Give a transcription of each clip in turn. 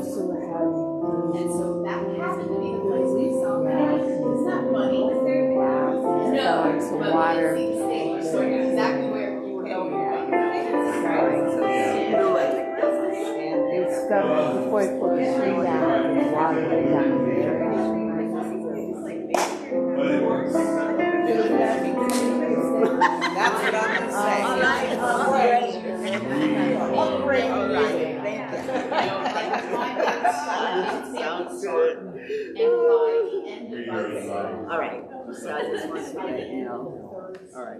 also have. And so that happened to be the place we saw that. It's not money. No, Some but water. we see the stage, so you're exactly where you were going. It's stuff before you put the tree down, there's water down the That's what I'm gonna say. All right. Sounds good. All right. So I just want to let you know. All right.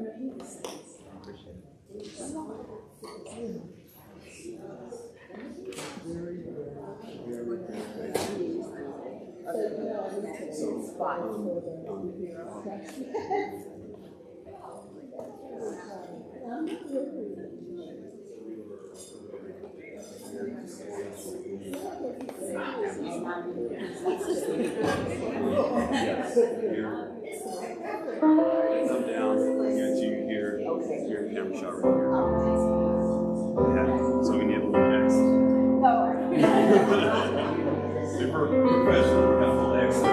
Come down, get to you here, your camera shot right here. Yeah, so we need a little extra. Super professional, we got a little extra.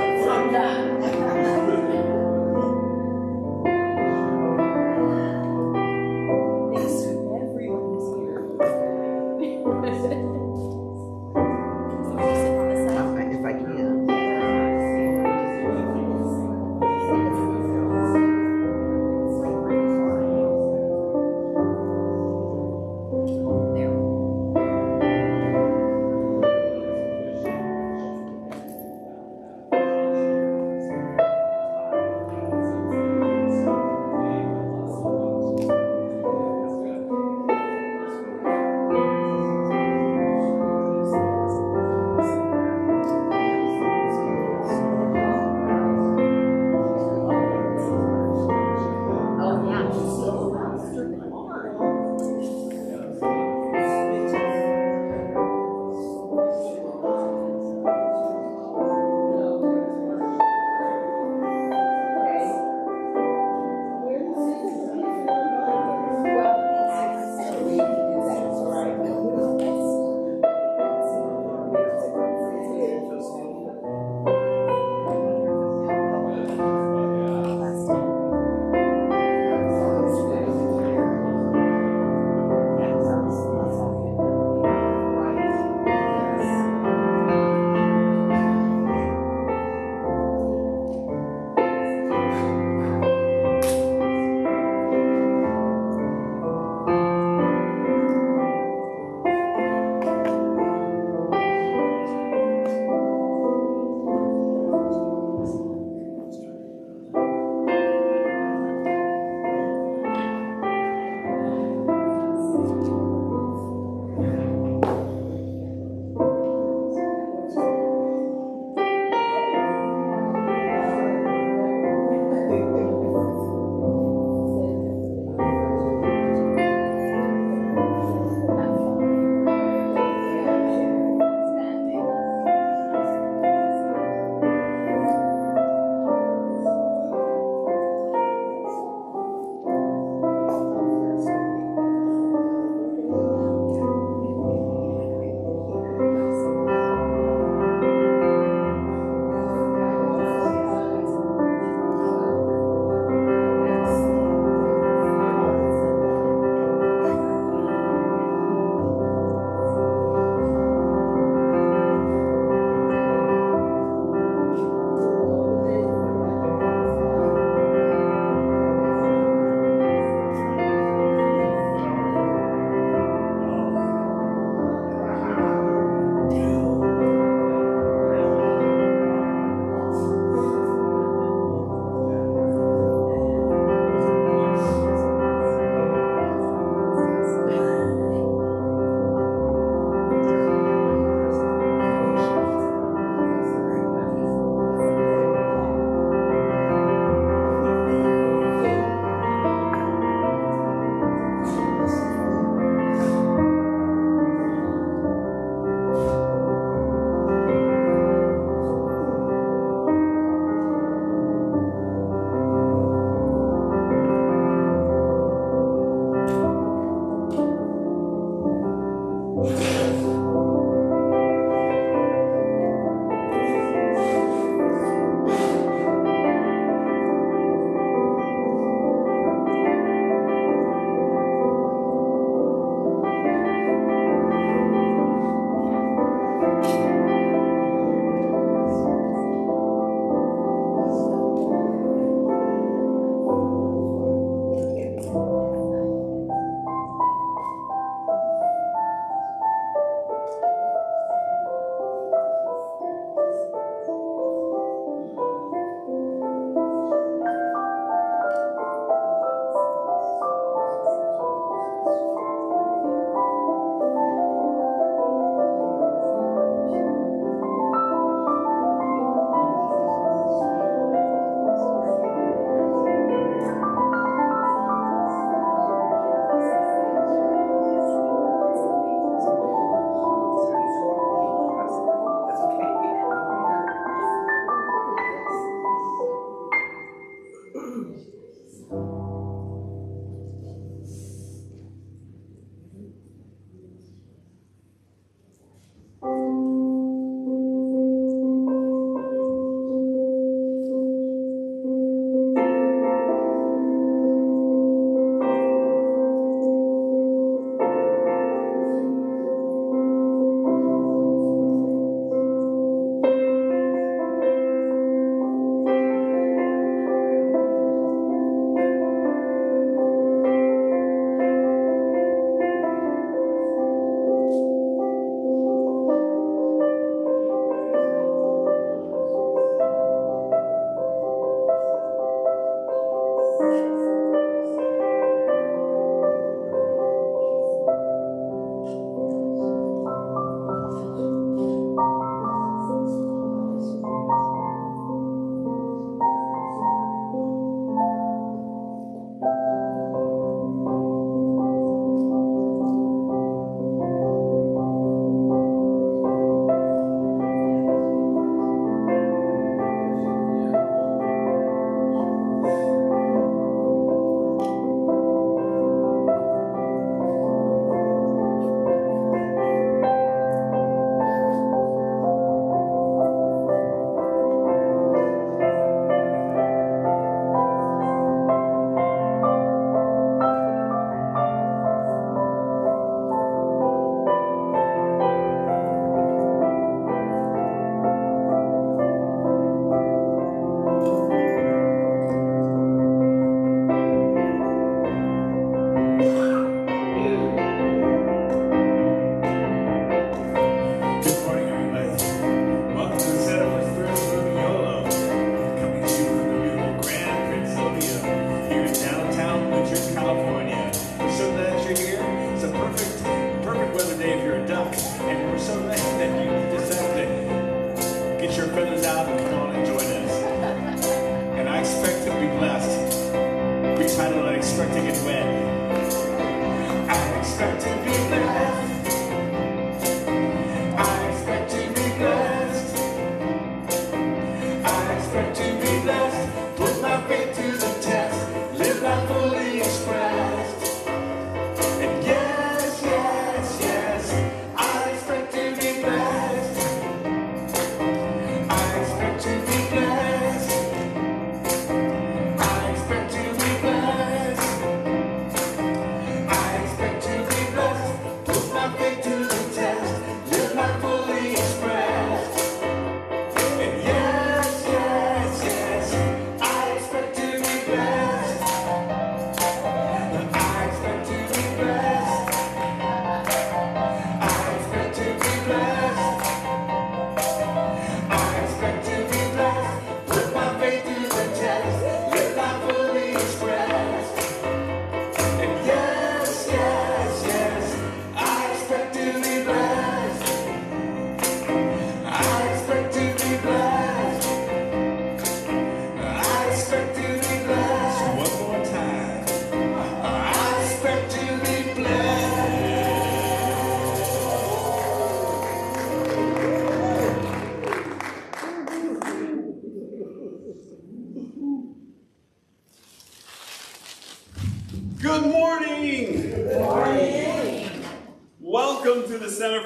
If I can.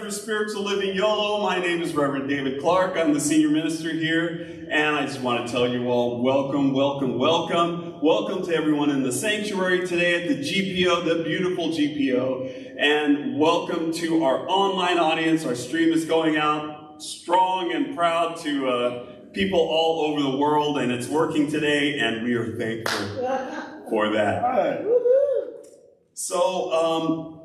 for Spiritual Living Yolo. My name is Reverend David Clark. I'm the senior minister here, and I just want to tell you all welcome, welcome, welcome. Welcome to everyone in the sanctuary today at the GPO, the beautiful GPO, and welcome to our online audience. Our stream is going out strong and proud to people all over the world, and it's working today, and we are thankful for that. So,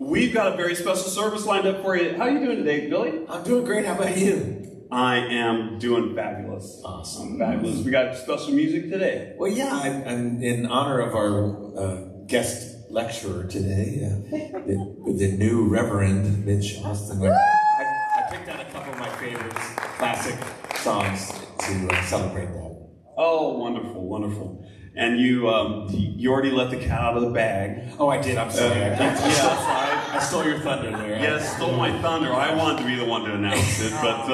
we've got a very special service lined up for you. How are you doing today, Billy? I'm doing great. How about you? I am doing fabulous. Awesome. Fabulous. We got special music today. Well, yeah, I'm in honor of our guest lecturer today, the new Reverend Mitch Austin. I picked out a couple of my favorites, classic songs to celebrate that. Oh, wonderful, wonderful. And you already let the cat out of the bag. Oh, I did. I'm sorry. I stole your thunder there. Yes, stole my thunder. I wanted to be the one to announce it, but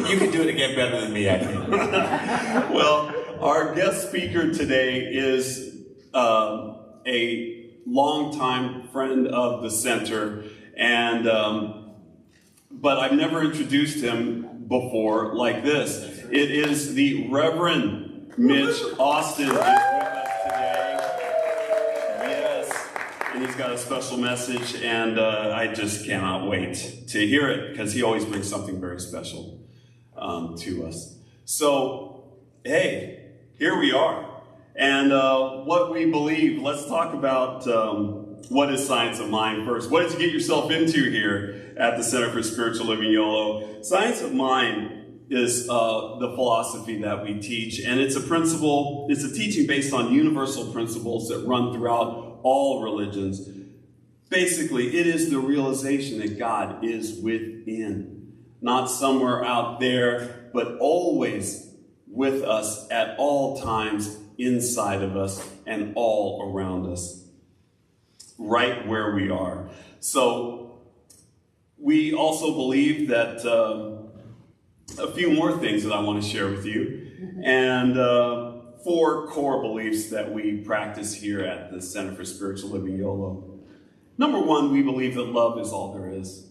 you can do it again better than me, I think. Well, our guest speaker today is a longtime friend of the center, and but I've never introduced him before like this. It is the Reverend Mitch Austin is with us today. Yes, and he's got a special message, and I just cannot wait to hear it because he always brings something very special to us. So, hey, here we are. And what we believe, let's talk about what is Science of Mind first. What did you get yourself into here at the Center for Spiritual Living Yolo? Science of Mind is the philosophy that we teach, and it's a principle, it's a teaching based on universal principles that run throughout all religions. Basically, it is the realization that God is within, not somewhere out there, but always with us at all times, inside of us, and all around us, right where we are. So, we also believe that a few more things that I want to share with you, and 4 core beliefs that we practice here at the Center for Spiritual Living Yolo. Number 1, we believe that love is all there is.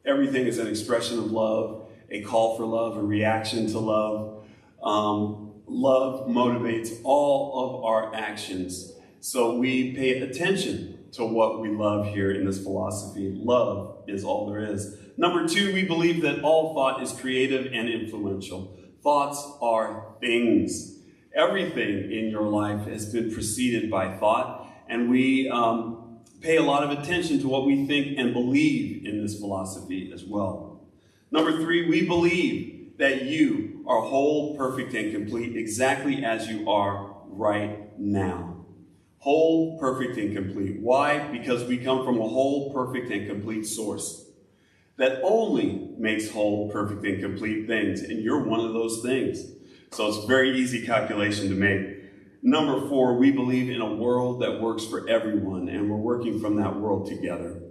Everything is an expression of love, a call for love, a reaction to love. Love motivates all of our actions. So we pay attention to what we love here in this philosophy. Love is all there is. Number 2, we believe that all thought is creative and influential. Thoughts are things. Everything in your life has been preceded by thought, and we pay a lot of attention to what we think and believe in this philosophy as well. Number 3, we believe that you are whole, perfect, and complete exactly as you are right now. Whole, perfect, and complete. Why? Because we come from a whole, perfect, and complete source that only makes whole, perfect, and complete things, and you're one of those things. So it's a very easy calculation to make. Number 4, we believe in a world that works for everyone, and we're working from that world together.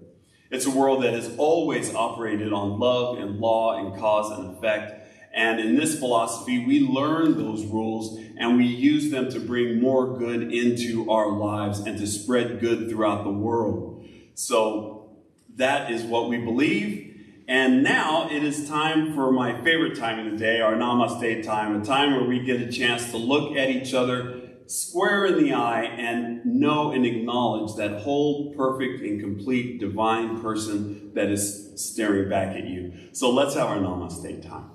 It's a world that has always operated on love and law and cause and effect. And in this philosophy, we learn those rules and we use them to bring more good into our lives and to spread good throughout the world. So that is what we believe. And now it is time for my favorite time of the day, our Namaste time, a time where we get a chance to look at each other square in the eye and know and acknowledge that whole, perfect, and complete divine person that is staring back at you. So let's have our Namaste time.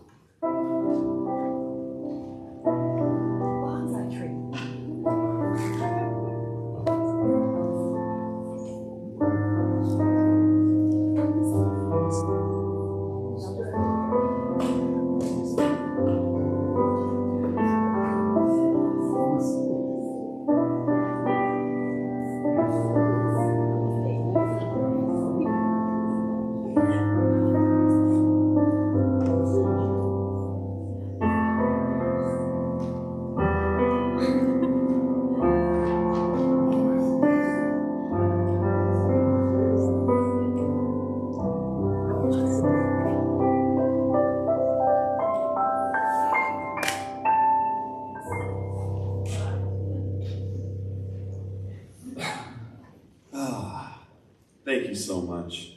Thank you so much.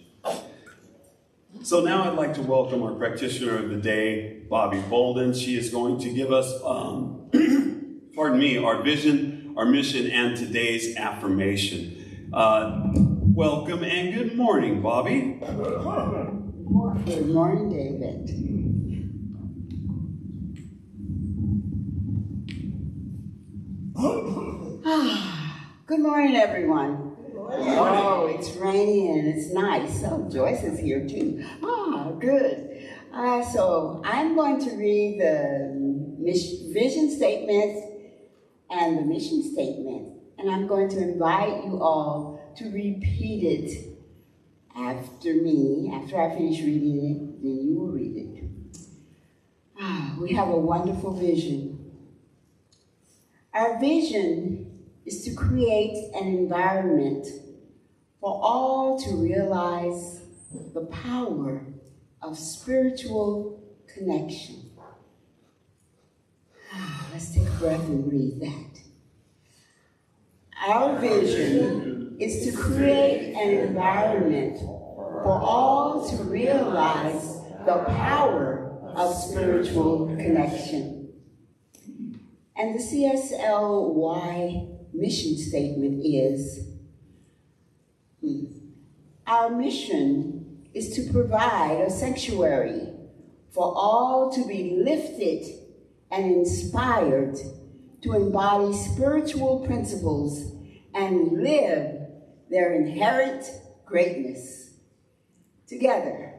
So now I'd like to welcome our practitioner of the day, Bobby Bolden. She is going to give us, pardon me, our vision, our mission, and today's affirmation. Welcome and good morning, Bobby. Good morning, David. Good morning, everyone. Oh, it's rainy and it's nice. Oh, Joyce is here too. Good. So I'm going to read the vision statement and the mission statement, and I'm going to invite you all to repeat it after me. After I finish reading it, then you will read it. We have a wonderful vision. Our vision is to create an environment for all to realize the power of spiritual connection. Let's take a breath and read that. Our vision is to create an environment for all to realize the power of spiritual connection. And the CSLY mission statement is, our mission is to provide a sanctuary for all to be lifted and inspired to embody spiritual principles and live their inherent greatness. Together,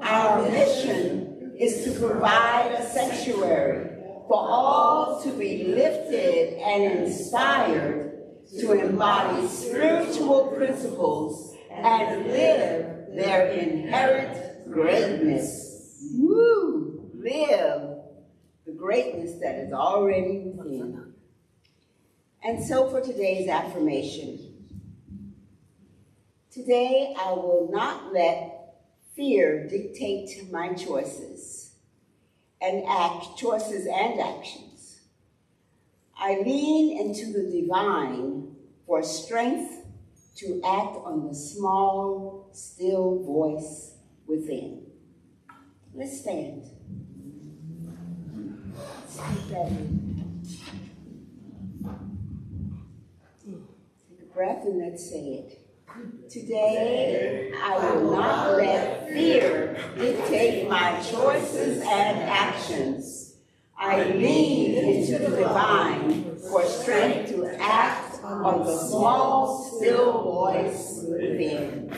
our mission is to provide a sanctuary for all to be lifted and inspired to embody spiritual principles and live their inherent greatness. Woo! Live the greatness that is already within. And so for today's affirmation. Today I will not let fear dictate my choices and actions. I lean into the divine for strength to act on the small, still voice within. Let's stand. Let's take that in. Take a breath and let's say it. Today, I will not let fear dictate my choices and actions. I lean into the divine for strength to act on the small, still voice within.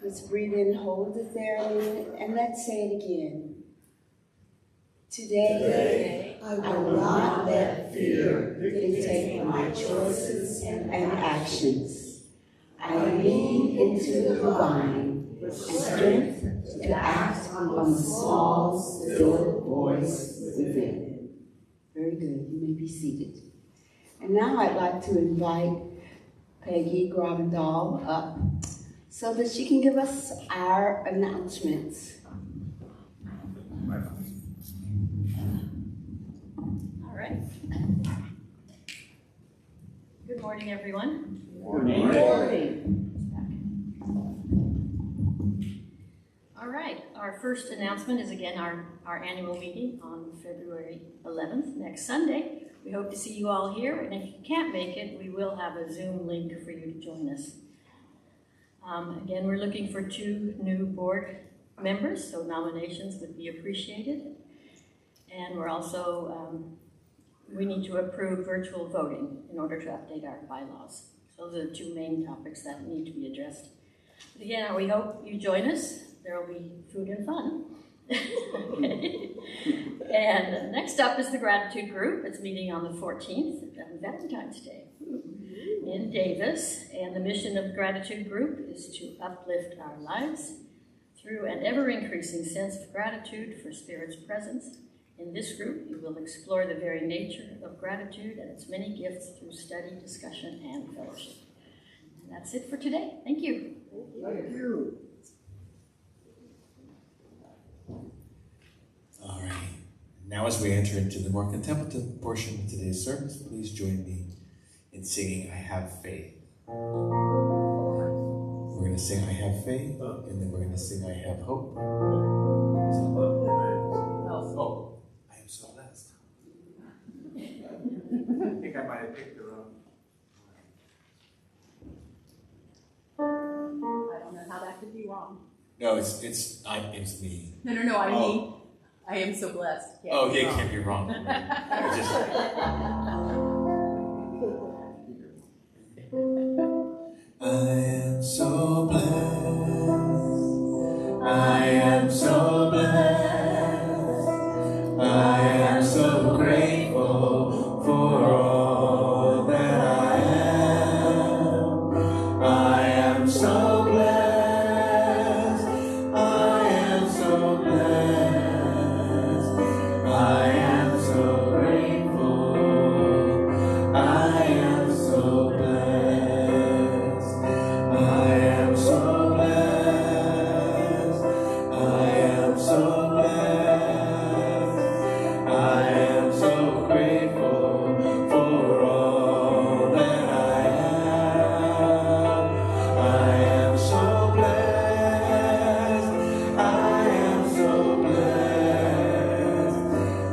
Let's breathe in, hold it there a minute, and let's say it again. Today, I will not let fear dictate my choices and actions. I lean into the divine for strength to act on the small, still voice within. Very good. You may be seated. And now I'd like to invite Peggy Gravendal up so that she can give us our announcements. All right. Good morning, everyone. Good morning. All right, our first announcement is again our annual meeting on February 11th, next Sunday. We hope to see you all here, and if you can't make it, we will have a Zoom link for you to join us. Again, we're looking for 2 new board members, so nominations would be appreciated. And we're also, we need to approve virtual voting in order to update our bylaws. So those are the 2 main topics that need to be addressed. But again, we hope you join us. There will be food and fun. Okay. And next up is the gratitude group. It's meeting on the 14th, on Valentine's Day, in Davis. And the mission of the gratitude group is to uplift our lives through an ever-increasing sense of gratitude for Spirit's presence. In this group, you will explore the very nature of gratitude and its many gifts through study, discussion, and fellowship. And that's it for today. Thank you. Thank you. All right. Now as we enter into the more contemplative portion of today's service, please join me in singing I Have Faith. We're going to sing I Have Faith, and then we're going to sing I Have Hope. Oh, I am so blessed. I think I might have picked the wrong. I don't know how that could be wrong. No, it's me. No, I mean, I am so blessed. Oh, yeah, it can't be wrong. I am so blessed. I am so blessed. I am so grateful for all that I am. I am so blessed. I am so blessed. I am so grateful. I am so blessed. I am so blessed. I am so blessed. I am so grateful for all that I have. I am so blessed. I am so blessed.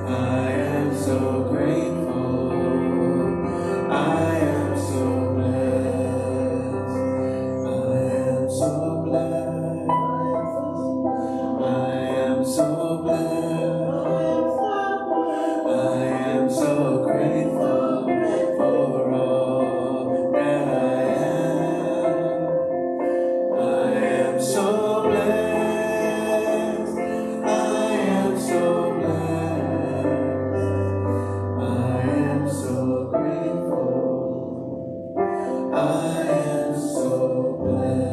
I am so grateful. I am so blessed. I am so blessed. I am so blessed. I am so grateful for all that I am. I am so blessed. I am so blessed. I am so grateful. I am so blessed.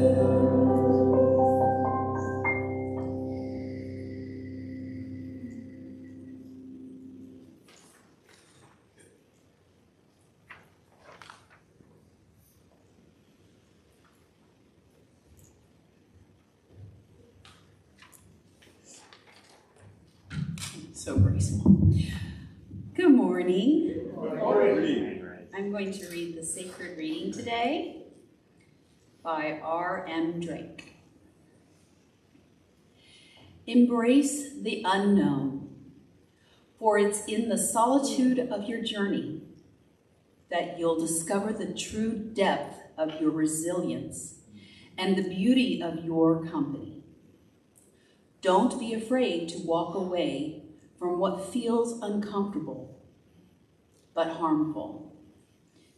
So graceful. Good morning. I'm going to read the sacred reading today by R.M. Drake. Embrace the unknown, for it's in the solitude of your journey that you'll discover the true depth of your resilience and the beauty of your company. Don't be afraid to walk away from what feels uncomfortable but harmful,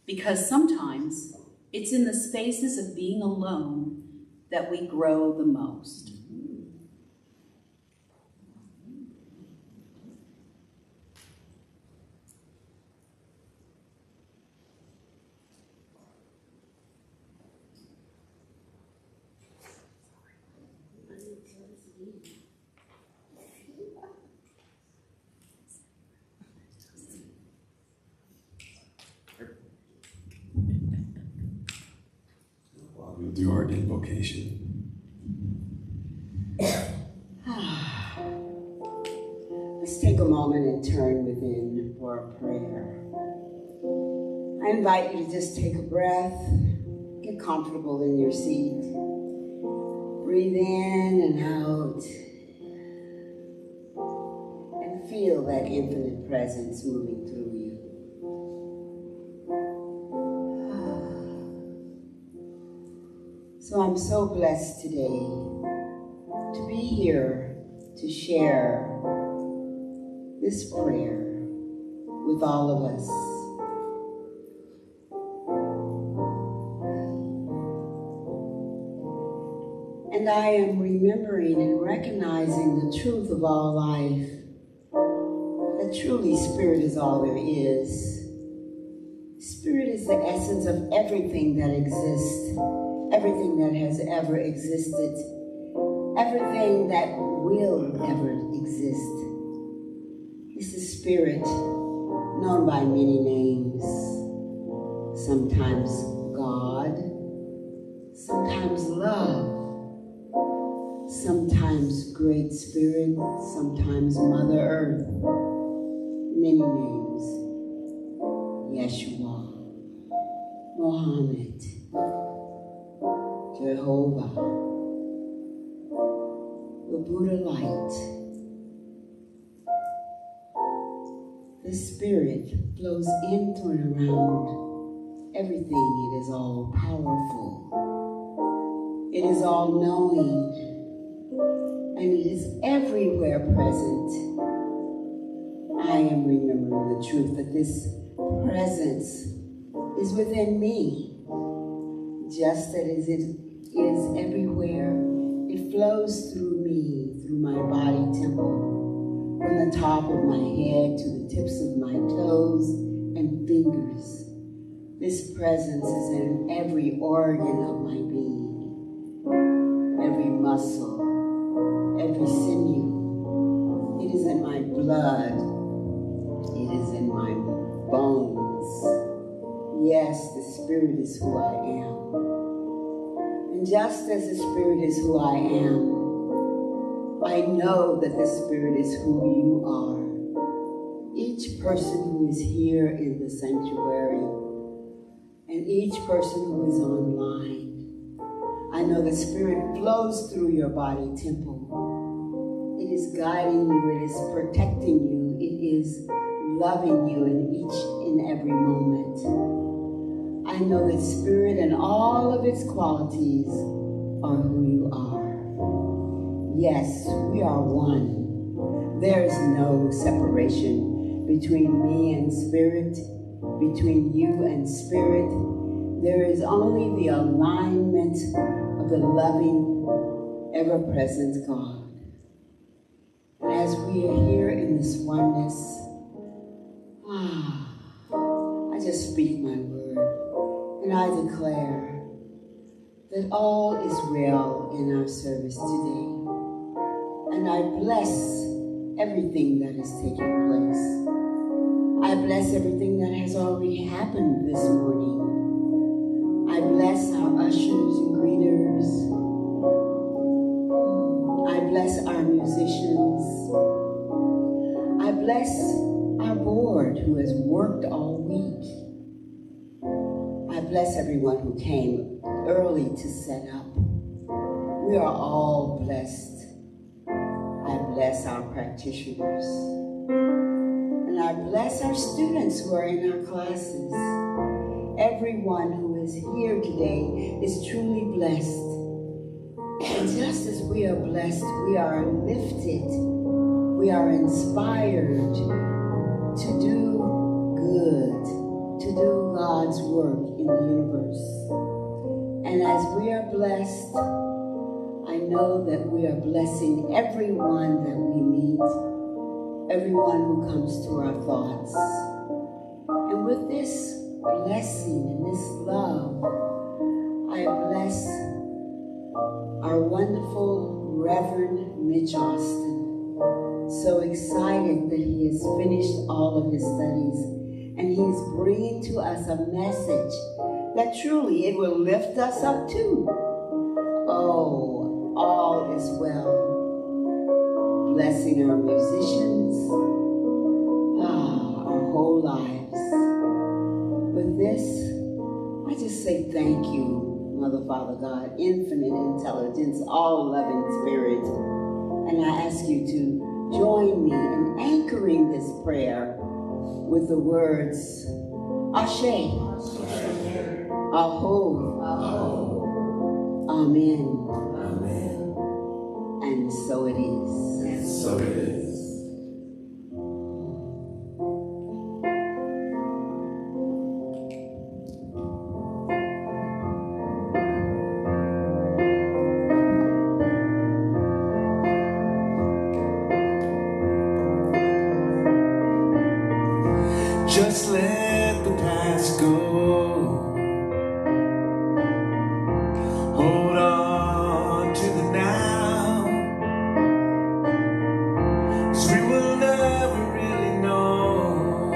because sometimes it's in the spaces of being alone that we grow the most. We'll do our invocation. Let's take a moment and turn within for a prayer. I invite you to just take a breath, get comfortable in your seat. Breathe in and out, and feel that infinite presence moving through you. So I'm so blessed today to be here to share this prayer with all of us. And I am remembering and recognizing the truth of all life, that truly Spirit is all there is. Spirit is the essence of everything that exists, everything that has ever existed, everything that will ever exist. This is Spirit, known by many names. Sometimes God, sometimes love, sometimes Great Spirit, sometimes Mother Earth. Many names. Yeshua, Mohammed, Jehovah, the Buddha light. The Spirit flows into and around everything. It is all powerful. It is all knowing. And it is everywhere present. I am remembering the truth that this presence is within me. Just as it is everywhere, it flows through me, through my body temple, from the top of my head to the tips of my toes and fingers. This presence is in every organ of my being, every muscle, every sinew. It is in my blood. It is in my bones. Yes, the Spirit is who I am. And just as the Spirit is who I am, I know that the Spirit is who you are. Each person who is here in the sanctuary and each person who is online, I know the Spirit flows through your body temple. It is guiding you, it is protecting you, it is loving you in each and every moment. I know that Spirit and all of its qualities are who you are. Yes, we are one. There is no separation between me and Spirit, between you and Spirit. There is only the alignment of the loving, ever-present God. And as we are here in this oneness, I just speak my word and I declare that all is well in our service today. And I bless everything that is taking place. I bless everything that has already happened this morning. I bless our ushers and greeters. I bless our musicians. I bless our board who has worked all week. I bless everyone who came early to set up. We are all blessed. I bless our practitioners. And I bless our students who are in our classes. Everyone who is here today is truly blessed. And just as we are blessed, we are lifted. We are inspired to do good, to do God's work in the universe. And as we are blessed, I know that we are blessing everyone that we meet, everyone who comes to our thoughts. And with this blessing and this love, I bless our wonderful Reverend Mitch Austin. So excited that he has finished all of his studies and he is bringing to us a message that truly it will lift us up too. Oh, all is well. Blessing our musicians, our whole lives. With this, I just say thank you, Mother, Father, God, infinite intelligence, all-loving spirit. And I ask you to join me in anchoring this prayer with the words, Ashe, Aho, Amen. Amen. And so it is. And so it is. Just let the past go. Hold on to the now. 'Cause we will never really know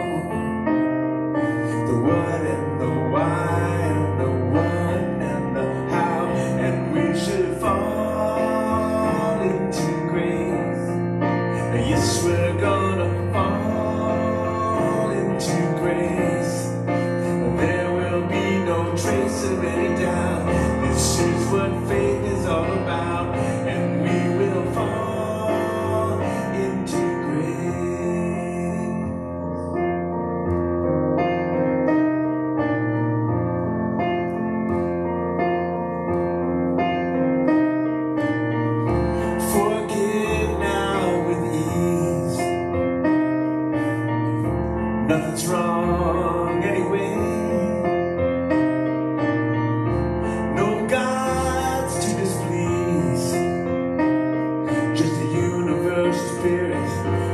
the what and the why and the what and the how. And we should fall into grace. Yes, we're gonna fall into grace. There will be nothing's wrong anyway. No gods to displease, just a universal spirit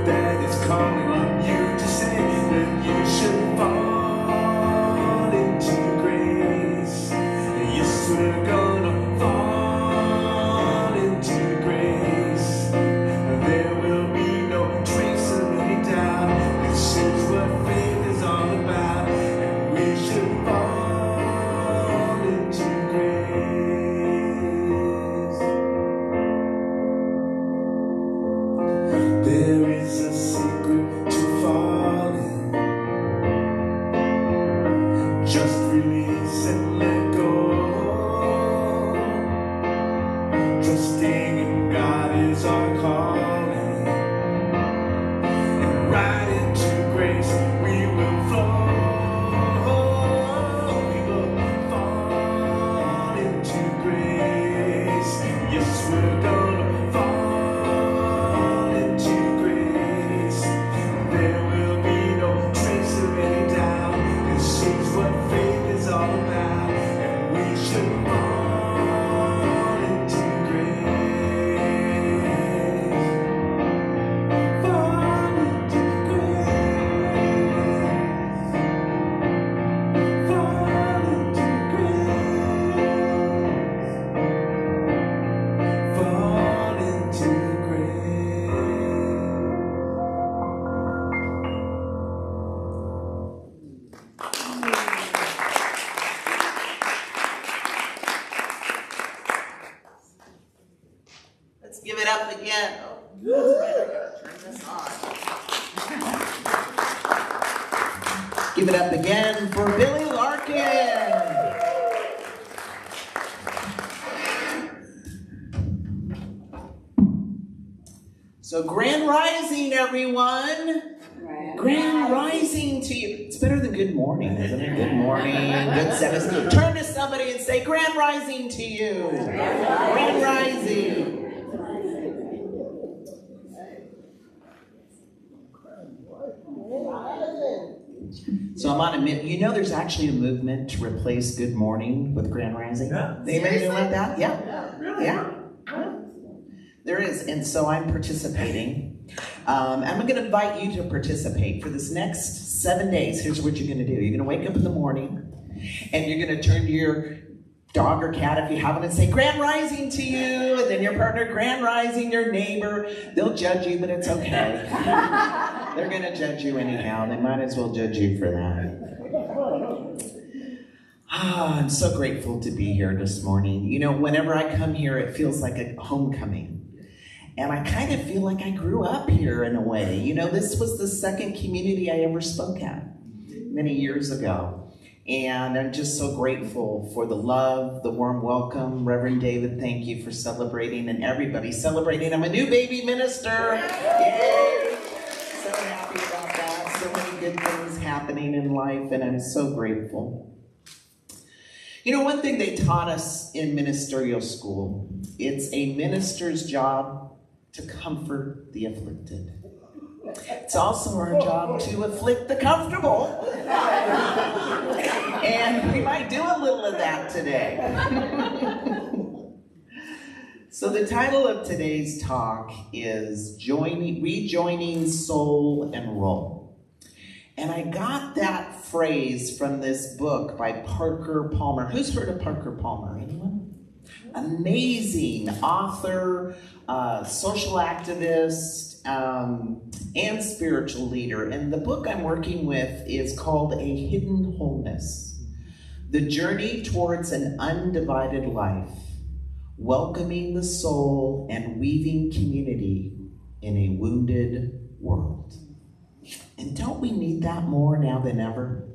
that is calling on you to say that you should fall into grace. Yes, we're gonna fall into grace. There will be no trace of any doubt. This is what faith is all about, and we should fall into grace. There is a secret to falling. Just release and let go. Trusting in God is our calling. And right into grace we will flow. We will fall into grace. Yes, we're gonna fall into grace. There will be no trace of any doubt. This is what faith is all about, and we should fall into grace. Fall into grace. Fall into grace. Fall into grace. Let's give it up again. Oh, that's right, I gotta turn this on. Give it up again for Billy Larkin. So Grand Rising, everyone. Grand Rising to you. It's better than good morning, isn't it? Good morning, good sentence. Turn to somebody and say, Grand Rising to you. Grand Rising. So I'm on a you know there's actually a movement to replace good morning with Grand Rising? Yeah. Anybody know about that? Yeah. Really? Yeah. There is, and so I'm participating. I'm going to invite you to participate for this next 7 days. Here's what you're going to do. You're going to wake up in the morning, and you're going to turn to your dog or cat, if you have one, and say, Grand Rising to you, and then your partner, Grand Rising, your neighbor. They'll judge you, but it's okay. They're going to judge you anyhow. They might as well judge you for that. I'm so grateful to be here this morning. You know, whenever I come here, it feels like a homecoming. And I kind of feel like I grew up here in a way. You know, this was the second community I ever spoke at many years ago. And I'm just so grateful for the love, the warm welcome. Reverend David, thank you for celebrating, and everybody celebrating. I'm a new baby minister. Yay! So happy about that. So many good things happening in life, and I'm so grateful. You know, one thing they taught us in ministerial school, it's a minister's job to comfort the afflicted. It's also our job to afflict the comfortable. And we might do a little of that today. So the title of today's talk is Rejoining Soul and Role. And I got that phrase from this book by Parker Palmer. Who's heard of Parker Palmer? Anyone? Amazing author, social activist, and spiritual leader. And the book I'm working with is called A Hidden Wholeness: The Journey Towards an Undivided Life, Welcoming the Soul and Weaving Community in a Wounded World. And don't we need that more now than ever?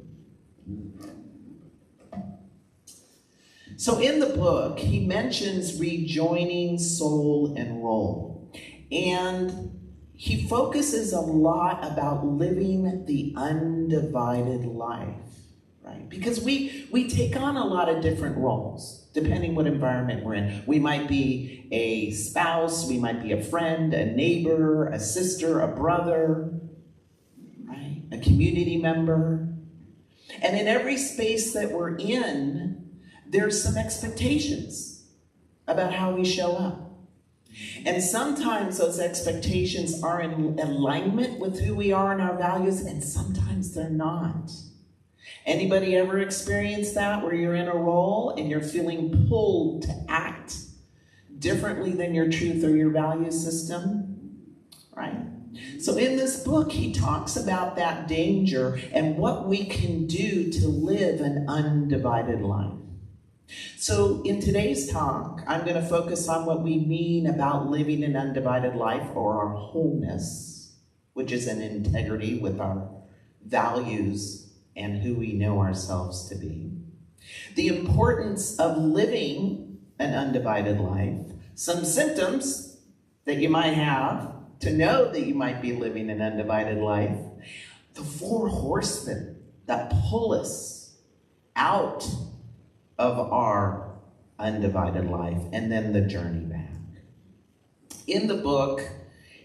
So in the book, he mentions rejoining soul and role. And he focuses a lot about living the undivided life, right? Because we take on a lot of different roles, depending what environment we're in. We might be a spouse, we might be a friend, a neighbor, a sister, a brother. right? A community member. And in every space that we're in, there's some expectations about how we show up. And sometimes those expectations are in alignment with who we are and our values, and sometimes they're not. Anybody ever experienced that, where you're in a role and you're feeling pulled to act differently than your truth or your value system? Right? So in this book, he talks about that danger and what we can do to live an undivided life. So in today's talk, I'm going to focus on what we mean about living an undivided life, or our wholeness, which is an integrity with our values and who we know ourselves to be. The importance of living an undivided life, some symptoms that you might have to know that you might be living an undivided life, the 4 horsemen that pull us out of our undivided life, and then the journey back. In the book,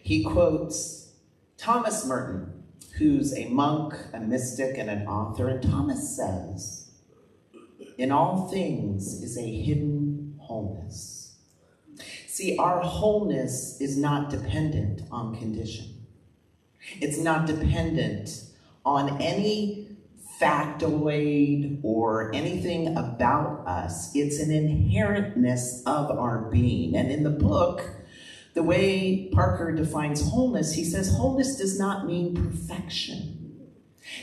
he quotes Thomas Merton, who's a monk, a mystic, and an author, and Thomas says, "In all things is a hidden wholeness." See, our wholeness is not dependent on condition. It's not dependent on any factoid or anything about us. It's an inherentness of our being. And in the book, the way Parker defines wholeness, he says wholeness does not mean perfection.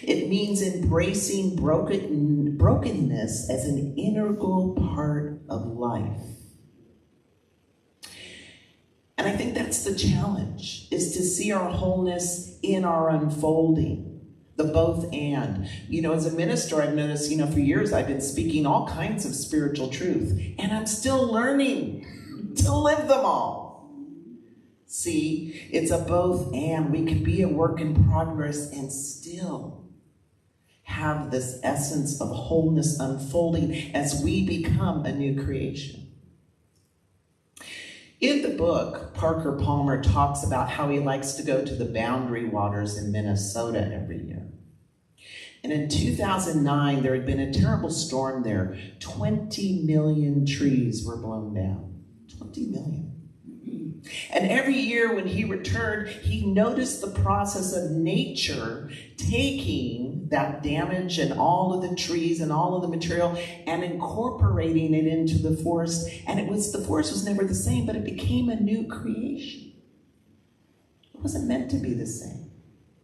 It means embracing brokenness as an integral part of life. And I think that's the challenge, is to see our wholeness in our unfolding. The both and. You know, as a minister, I've noticed, for years I've been speaking all kinds of spiritual truth, and I'm still learning to live them all. See, it's a both and. We can be a work in progress and still have this essence of wholeness unfolding as we become a new creation. In the book, Parker Palmer talks about how he likes to go to the Boundary Waters in Minnesota every year. And in 2009, there had been a terrible storm there. 20 million trees were blown down. 20 million. And every year when he returned, he noticed the process of nature taking that damage and all of the trees and all of the material and incorporating it into the forest. And the forest was never the same, but it became a new creation. It wasn't meant to be the same.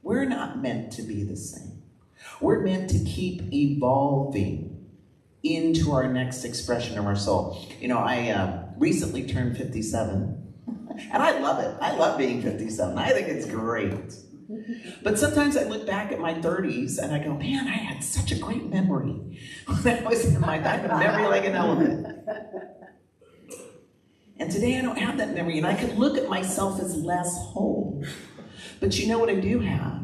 We're not meant to be the same. We're meant to keep evolving into our next expression of our soul. I recently turned 57. And I love it. I love being 57. I think it's great. But sometimes I look back at my 30s and I go, man, I had such a great memory when I was in my time, a memory like an elephant. And today I don't have that memory, and I can look at myself as less whole. But you know what I do have?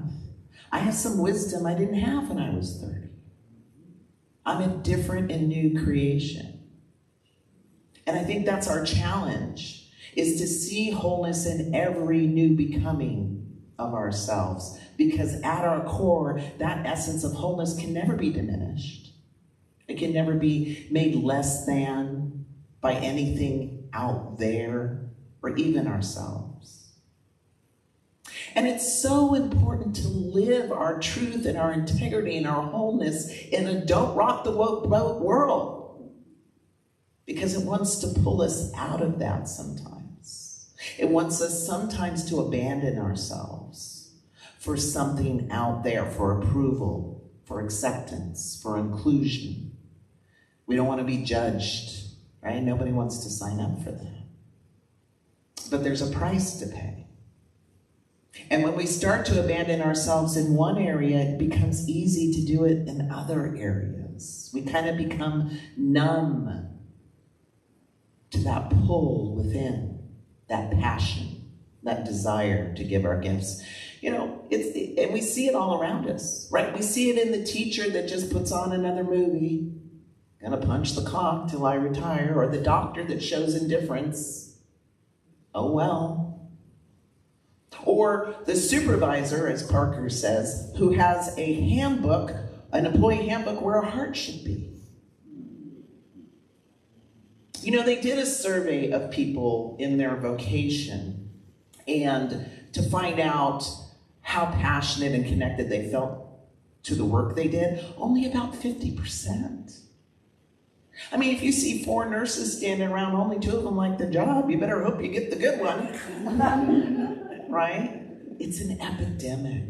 I have some wisdom I didn't have when I was 30. I'm a different and new creation. And I think that's our challenge, is to see wholeness in every new becoming of ourselves. Because at our core, that essence of wholeness can never be diminished. It can never be made less than by anything out there or even ourselves. And it's so important to live our truth and our integrity and our wholeness in a don't rock the boat world, because it wants to pull us out of that sometimes. It wants us sometimes to abandon ourselves for something out there, for approval, for acceptance, for inclusion. We don't want to be judged, right? Nobody wants to sign up for that. But there's a price to pay. And when we start to abandon ourselves in one area, it becomes easy to do it in other areas. We kind of become numb to that pull within, that passion, that desire to give our gifts. And we see it all around us, right? We see it in the teacher that just puts on another movie, gonna punch the clock till I retire, or the doctor that shows indifference. Oh well. Or the supervisor, as Parker says, who has a handbook, an employee handbook where a heart should be. You know, they did a survey of people in their vocation and to find out how passionate and connected they felt to the work they did, only about 50%. I mean, if you see 4 nurses standing around, only 2 of them like the job, you better hope you get the good one, right? It's an epidemic.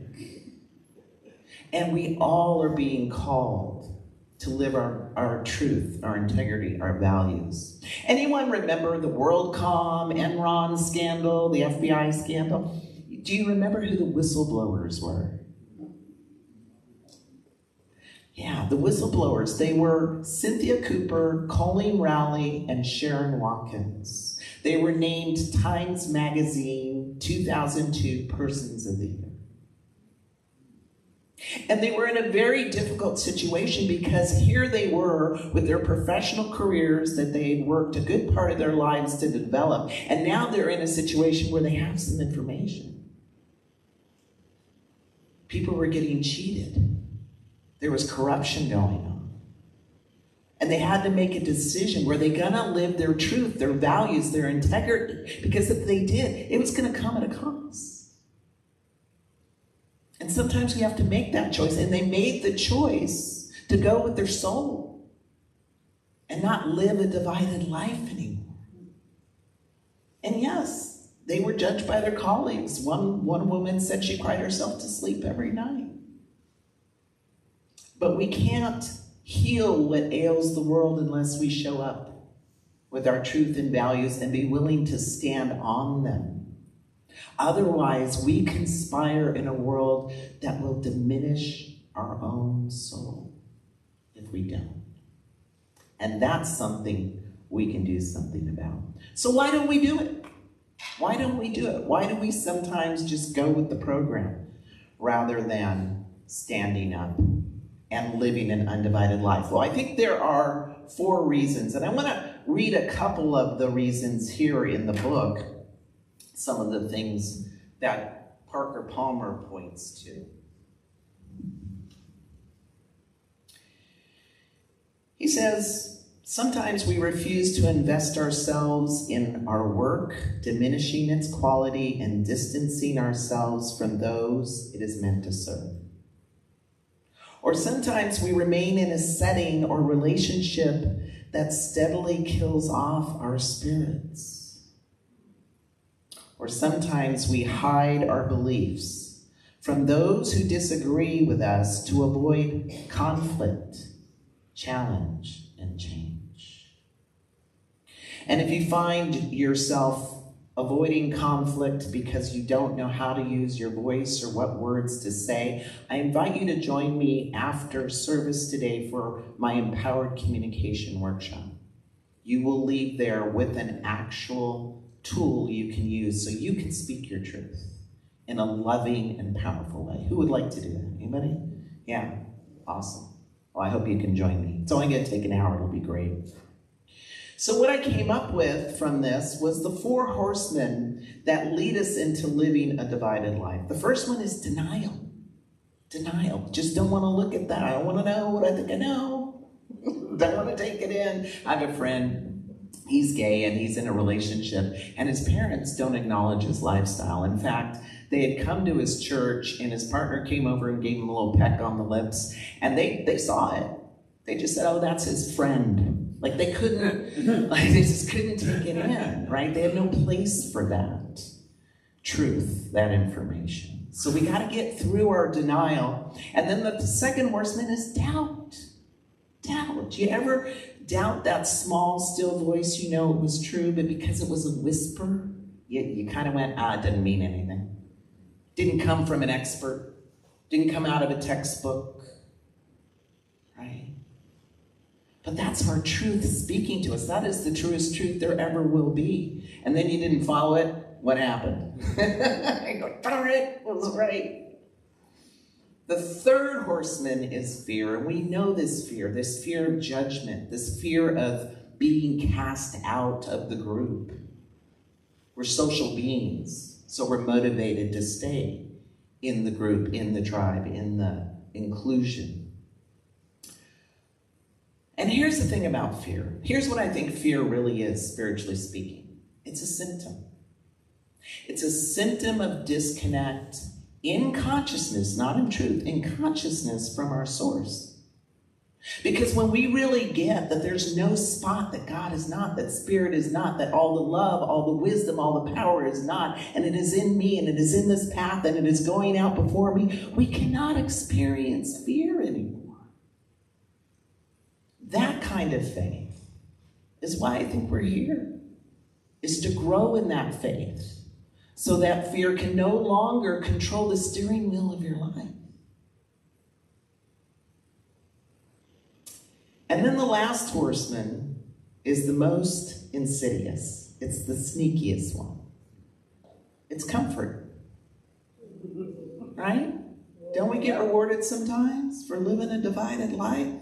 And we all are being called to live our truth, our integrity, our values. Anyone remember the WorldCom, Enron scandal, the FBI scandal? Do you remember who the whistleblowers were? Yeah, the whistleblowers. They were Cynthia Cooper, Colleen Rowley, and Sharon Watkins. They were named Times Magazine 2002 Persons of the Year. And they were in a very difficult situation because here they were with their professional careers that they had worked a good part of their lives to develop. And now they're in a situation where they have some information. People were getting cheated. There was corruption going on. And they had to make a decision. Were they going to live their truth, their values, their integrity? Because if they did, it was going to come at a cost. And sometimes we have to make that choice. And they made the choice to go with their soul and not live a divided life anymore. And yes, they were judged by their colleagues. One woman said she cried herself to sleep every night. But we can't heal what ails the world unless we show up with our truth and values and be willing to stand on them. Otherwise, we conspire in a world that will diminish our own soul if we don't. And that's something we can do something about. So why don't we do it? Why don't we do it? Why do we sometimes just go with the program rather than standing up and living an undivided life? Well, I think there are 4 reasons, and I want to read a couple of the reasons here in the book, some of the things that Parker Palmer points to. He says, sometimes we refuse to invest ourselves in our work, diminishing its quality and distancing ourselves from those it is meant to serve. Or sometimes we remain in a setting or relationship that steadily kills off our spirits. Or sometimes we hide our beliefs from those who disagree with us to avoid conflict, challenge, and change. And if you find yourself avoiding conflict because you don't know how to use your voice or what words to say, I invite you to join me after service today for my Empowered Communication Workshop. You will leave there with an actual tool you can use so you can speak your truth in a loving and powerful way. Who would like to do that? Anybody? Yeah, awesome. Well, I hope you can join me. It's only going to take an hour. It'll be great. So what I came up with from this was the 4 horsemen that lead us into living a divided life. The first one is denial. Denial. Just don't want to look at that. I don't want to know what I think I know. Don't want to take it in. I have a friend. He's gay and he's in a relationship, and his parents don't acknowledge his lifestyle. In fact, they had come to his church and his partner came over and gave him a little peck on the lips, and they saw it. They just said, oh, that's his friend. Like they just couldn't take it in, right? They had no place for that truth, that information. So we got to get through our denial. And then the second horseman is doubt. Doubt. You ever doubt that small, still voice you know it was true, but because it was a whisper, you kind of went, it doesn't mean anything. Didn't come from an expert. Didn't come out of a textbook. Right? But that's our truth speaking to us. That is the truest truth there ever will be. And then you didn't follow it. What happened? I go, darn it was right. The third horseman is fear, and we know this fear of judgment, this fear of being cast out of the group. We're social beings. So we're motivated to stay in the group, in the tribe, in the inclusion. And here's the thing about fear. Here's what I think fear really is, spiritually speaking. It's a symptom. It's a symptom of disconnect in consciousness, not in truth, in consciousness from our source. Because when we really get that there's no spot that God is not, that Spirit is not, that all the love, all the wisdom, all the power is not, and it is in me, and it is in this path, and it is going out before me, we cannot experience fear anymore. That kind of faith is why I think we're here, is to grow in that faith, so that fear can no longer control the steering wheel of your life. And then the last horseman is the most insidious. It's the sneakiest one. It's comfort. Right? Don't we get rewarded sometimes for living a divided life?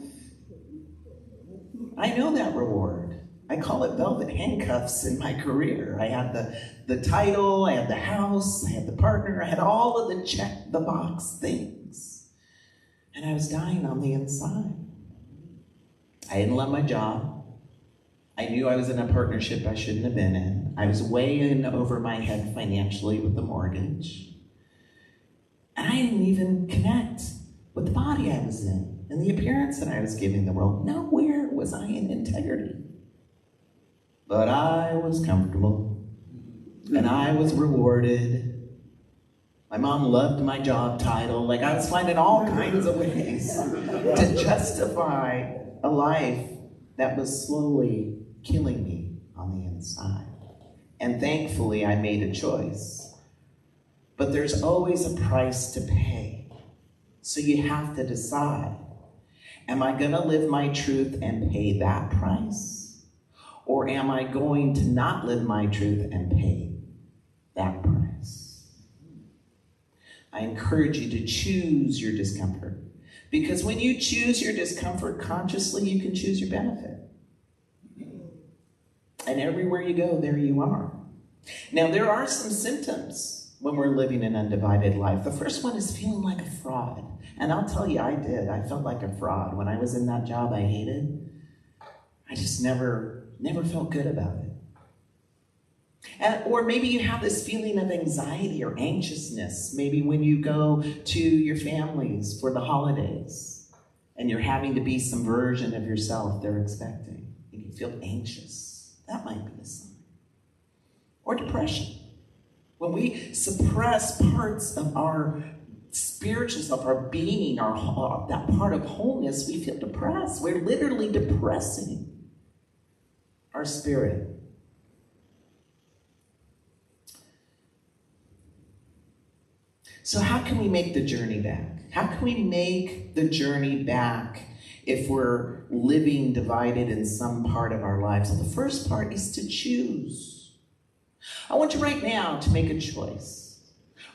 I know that reward. I call it velvet handcuffs in my career. I had the title, I had the house, I had the partner, I had all of the check the box things. And I was dying on the inside. I didn't love my job. I knew I was in a partnership I shouldn't have been in. I was way in over my head financially with the mortgage. And I didn't even connect with the body I was in and the appearance that I was giving the world. Nowhere was I in integrity. But I was comfortable, and I was rewarded. My mom loved my job title. Like, I was finding all kinds of ways to justify a life that was slowly killing me on the inside. And thankfully, I made a choice. But there's always a price to pay. So you have to decide, am I going to live my truth and pay that price? Or am I going to not live my truth and pay that price? I encourage you to choose your discomfort. Because when you choose your discomfort consciously, you can choose your benefit. And everywhere you go, there you are. Now, there are some symptoms when we're living an undivided life. The first one is feeling like a fraud. And I'll tell you, I did. I felt like a fraud. When I was in that job I hated, I just never felt good about it. Or maybe you have this feeling of anxiety or anxiousness, maybe when you go to your families for the holidays and you're having to be some version of yourself they're expecting, and you feel anxious. That might be a sign. Or depression. When we suppress parts of our spiritual self, our being, that part of wholeness, we feel depressed. We're literally depressing our spirit. So how can we make the journey back? How can we make the journey back if we're living divided in some part of our lives? Well, the first part is to choose. I want you right now to make a choice.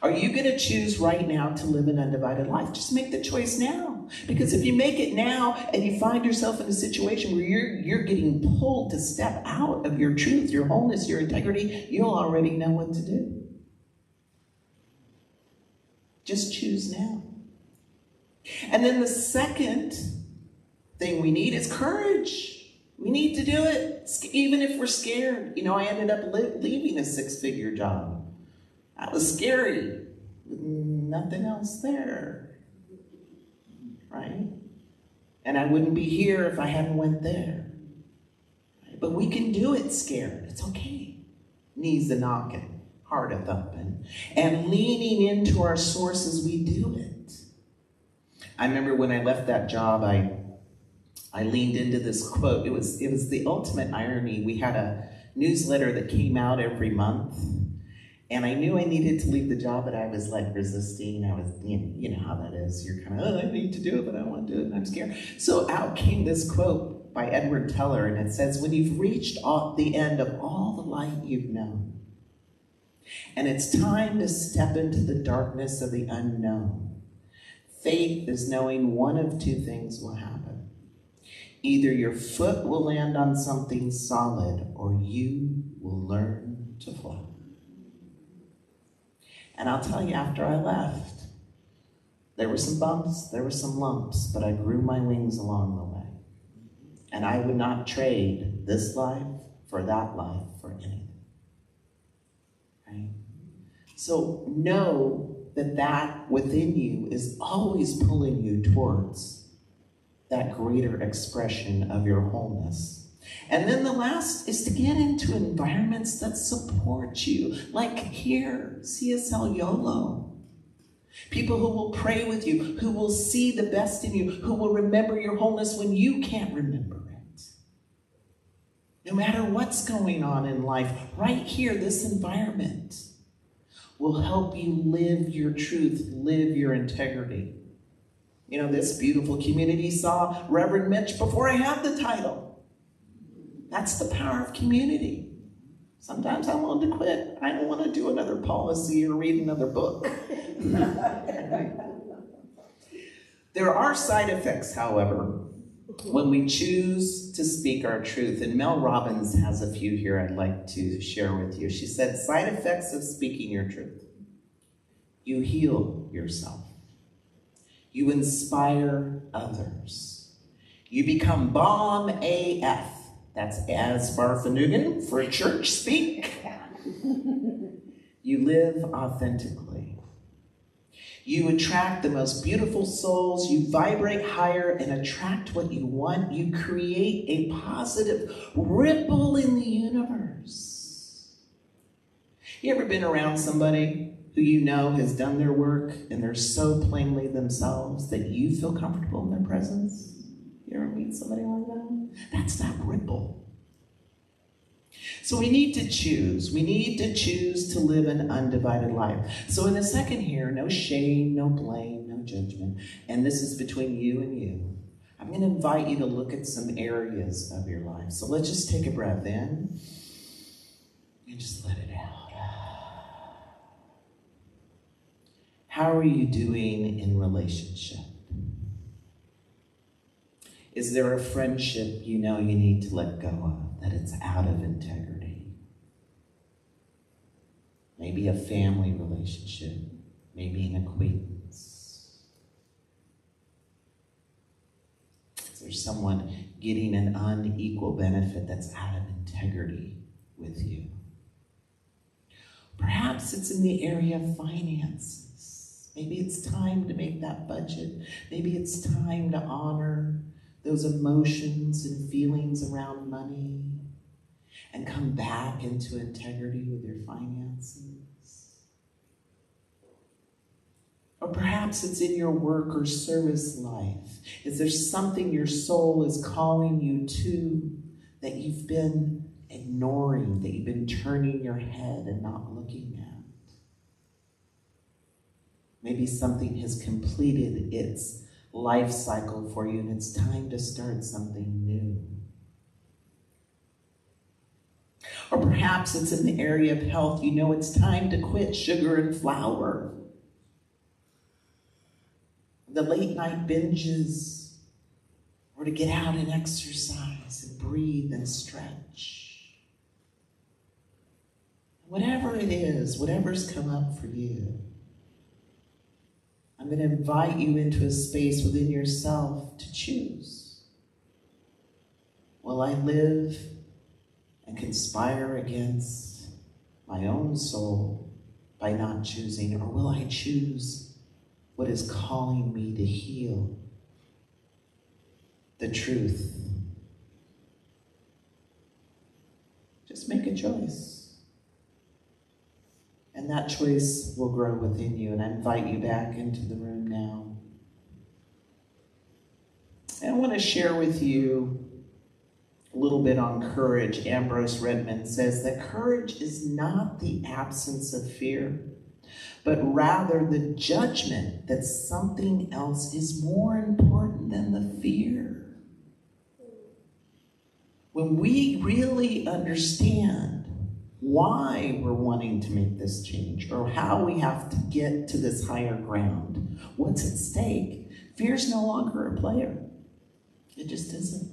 Are you going to choose right now to live an undivided life? Just make the choice now. Because if you make it now and you find yourself in a situation where you're getting pulled to step out of your truth, your wholeness, your integrity, you'll already know what to do. Just choose now. And then the second thing we need is courage. We need to do it, even if we're scared. You know, I ended up leaving a 6-figure job. That was scary, with nothing else there, right? And I wouldn't be here if I hadn't went there. Right? But we can do it scared. It's okay. Knees a knocking, heart a thumping, and leaning into our sources, we do it. I remember when I left that job, I leaned into this quote. It was the ultimate irony. We had a newsletter that came out every month. And I knew I needed to leave the job, but I was like resisting. I was, you know how that is. You're kind of, I need to do it, but I don't want to do it, and I'm scared. So out came this quote by Edward Teller, and it says, when you've reached the end of all the light you've known, and it's time to step into the darkness of the unknown, faith is knowing one of two things will happen. Either your foot will land on something solid, or you will learn to fly. And I'll tell you, after I left, there were some bumps, there were some lumps, but I grew my wings along the way. And I would not trade this life for that life for anything. Right? So know that that within you is always pulling you towards that greater expression of your wholeness. And then the last is to get into environments that support you, like here, CSL Yolo. People who will pray with you, who will see the best in you, who will remember your wholeness when you can't remember it. No matter what's going on in life, right here, this environment will help you live your truth, live your integrity. You know, this beautiful community saw Reverend Mitch before I had the title. That's the power of community. Sometimes I want to quit. I don't want to do another policy or read another book. There are side effects, however, when we choose to speak our truth. And Mel Robbins has a few here I'd like to share with you. She said, side effects of speaking your truth. You heal yourself. You inspire others. You become bomb AF. That's as Farfanugan for church speak. You live authentically. You attract the most beautiful souls. You vibrate higher and attract what you want. You create a positive ripple in the universe. You ever been around somebody who you know has done their work and they're so plainly themselves that you feel comfortable in their presence? You ever meet somebody like that? That's that ripple. So we need to choose. We need to choose to live an undivided life. So in a second here, no shame, no blame, no judgment. And this is between you and you. I'm going to invite you to look at some areas of your life. So let's just take a breath in and just let it out. How are you doing in relationship? Is there a friendship you know you need to let go of, that it's out of integrity? Maybe a family relationship, maybe an acquaintance. Is there someone getting an unequal benefit that's out of integrity with you? Perhaps it's in the area of finances. Maybe it's time to make that budget. Maybe it's time to honor those emotions and feelings around money and come back into integrity with your finances. Or perhaps it's in your work or service life. Is there something your soul is calling you to that you've been ignoring, that you've been turning your head and not looking at? Maybe something has completed its life cycle for you, and it's time to start something new. Or perhaps it's in the area of health. You know it's time to quit sugar and flour, the late night binges, or to get out and exercise and breathe and stretch. Whatever it is, whatever's come up for you, I'm going to invite you into a space within yourself to choose. Will I live and conspire against my own soul by not choosing, or will I choose what is calling me to heal the truth? Just make a choice. And that choice will grow within you. And I invite you back into the room now. And I want to share with you a little bit on courage. Ambrose Redmond says that courage is not the absence of fear, but rather the judgment that something else is more important than the fear. When we really understand why we're wanting to make this change, or how we have to get to this higher ground, what's at stake, fear's no longer a player. It just isn't.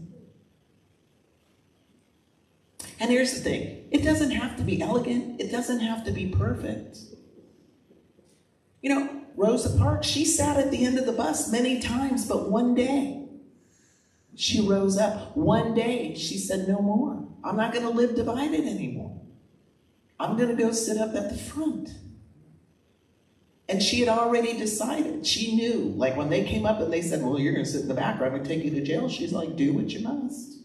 And here's the thing, it doesn't have to be elegant, it doesn't have to be perfect. You know, Rosa Parks, she sat at the end of the bus many times, but one day she rose up. One day she said, no more. I'm not going to live divided anymore. I'm going to go sit up at the front. And she had already decided. She knew, like when they came up and they said, well, you're going to sit in the back, or I'm going to take you to jail. She's like, do what you must.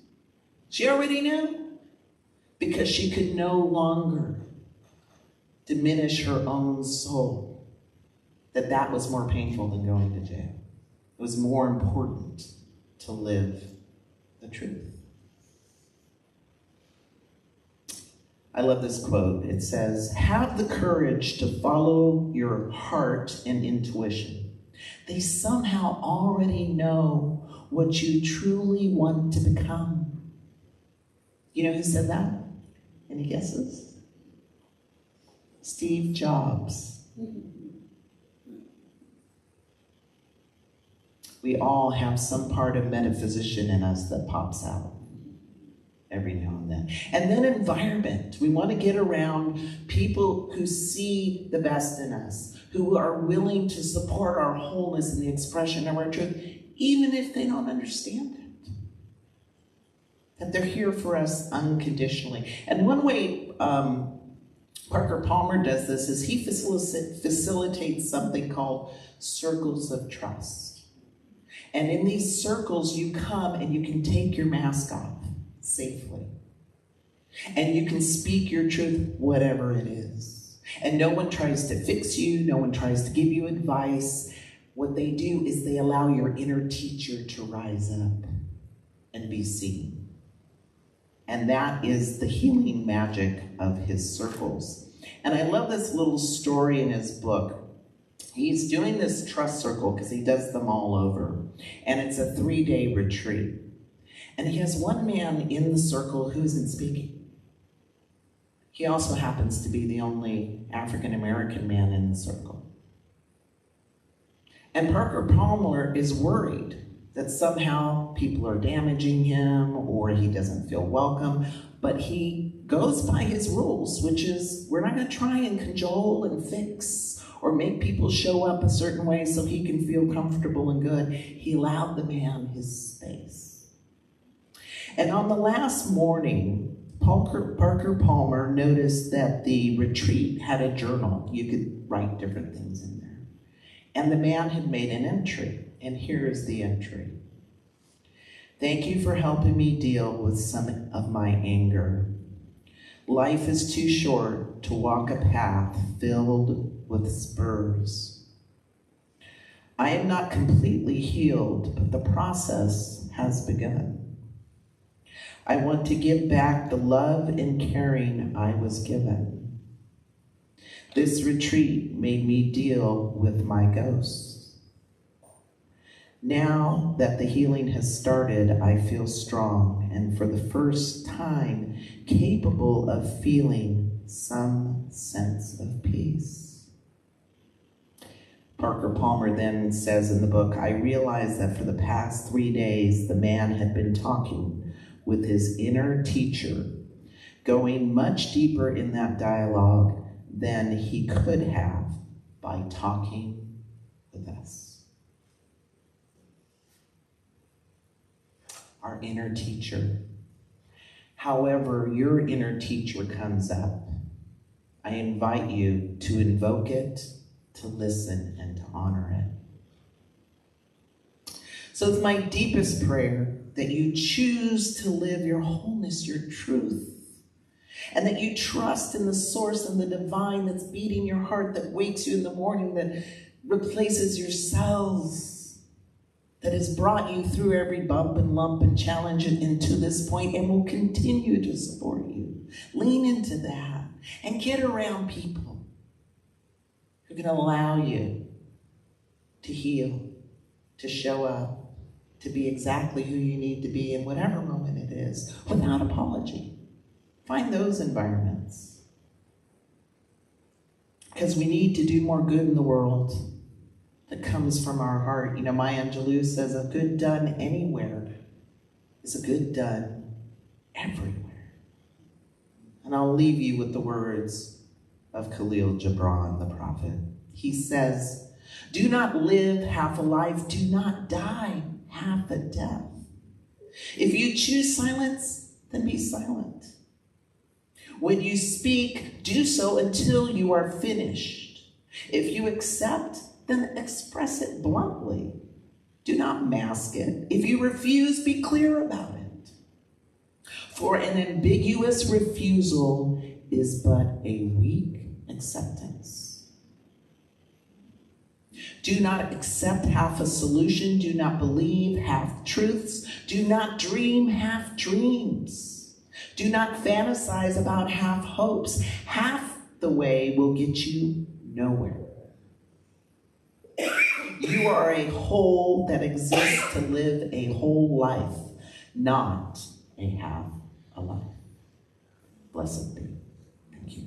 She already knew, because she could no longer diminish her own soul, that was more painful than going to jail. It was more important to live the truth. I love this quote. It says, have the courage to follow your heart and intuition. They somehow already know what you truly want to become. You know who said that? Any guesses? Steve Jobs. We all have some part of metaphysician in us that pops out every now and then. And then environment. We want to get around people who see the best in us, who are willing to support our wholeness and the expression of our truth, even if they don't understand it. That they're here for us unconditionally. And one way Parker Palmer does this is he facilitates something called circles of trust. And in these circles, you come and you can take your mask off safely. And you can speak your truth, whatever it is. And no one tries to fix you. No one tries to give you advice. What they do is they allow your inner teacher to rise up and be seen. And that is the healing magic of his circles. And I love this little story in his book. He's doing this trust circle because he does them all over. And it's a 3-day retreat. And he has one man in the circle who isn't speaking. He also happens to be the only African-American man in the circle. And Parker Palmer is worried that somehow people are damaging him or he doesn't feel welcome. But he goes by his rules, which is we're not going to try and cajole and fix or make people show up a certain way so he can feel comfortable and good. He allowed the man his space. And on the last morning, Parker Palmer noticed that the retreat had a journal. You could write different things in there. And the man had made an entry, and here is the entry. Thank you for helping me deal with some of my anger. Life is too short to walk a path filled with spurs. I am not completely healed, but the process has begun. I want to give back the love and caring I was given. This retreat made me deal with my ghosts. Now that the healing has started, I feel strong and for the first time capable of feeling some sense of peace. Parker Palmer then says in the book, I realized that for the past 3 days, the man had been talking with his inner teacher, going much deeper in that dialogue than he could have by talking with us. Our inner teacher. However your inner teacher comes up, I invite you to invoke it, to listen, and to honor it. So it's my deepest prayer that you choose to live your wholeness, your truth, and that you trust in the source and the divine that's beating your heart, that wakes you in the morning, that replaces your cells, that has brought you through every bump and lump and challenge into this point and will continue to support you. Lean into that and get around people who can allow you to heal, to show up, to be exactly who you need to be in whatever moment it is, without apology. Find those environments. Because we need to do more good in the world that comes from our heart. You know, Maya Angelou says, a good done anywhere is a good done everywhere. And I'll leave you with the words of Khalil Gibran, the prophet. He says, do not live half a life, do not die half a death. If you choose silence, then be silent. When you speak, do so until you are finished. If you accept, then express it bluntly. Do not mask it. If you refuse, be clear about it. For an ambiguous refusal is but a weak acceptance. Do not accept half a solution. Do not believe half truths. Do not dream half dreams. Do not fantasize about half hopes. Half the way will get you nowhere. You are a whole that exists to live a whole life, not a half a life. Blessed be. Thank you.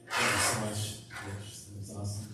Thank you so much, Mitch. That was awesome.